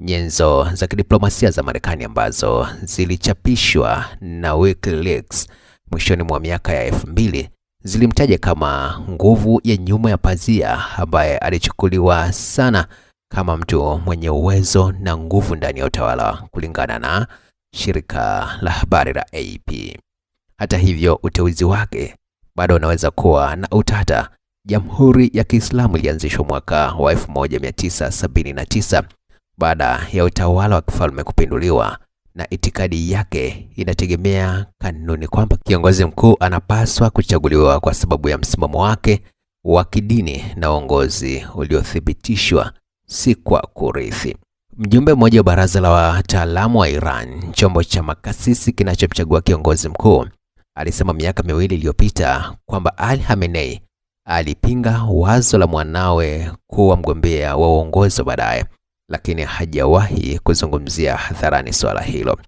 Nyenzo za kidiplomasia za Marekani ambazo zilichapishwa na WikiLeaks mwishoni mwa miaka ya 2000 zilimtaja kama nguvu ya nyuma ya pazia ambaye alichukuliwa sana kama mtu mwenye uwezo na nguvu ndani ya utawala, kulingana na shirika la habari la AP. Hata hivyo, uteuzi wake bado unaweza kuwa na utata. Jamhuri ya Kiislamu ilianzishwa mwaka wa 1979 baada ya utawala wa kifalme kupinduliwa, na itikadi yake inategemea kanuni kwamba kiongozi mkuu anapaswa kuchaguliwa kwa sababu ya msimamo wake wa kidini na uongozi uliothibitishwa, si kwa kurithi. Mjumbe mmoja wa baraza la wataalamu wa Iran, chombo cha makasisi kinachomchagua kiongozi mkuu, alisema miaka 2 iliyopita kwamba Ali Khamenei alipinga wazo la mwanawe kuwa mgombea wa uongozi baadaye, lakini hajawahi kuzungumzia hadharani swala hilo.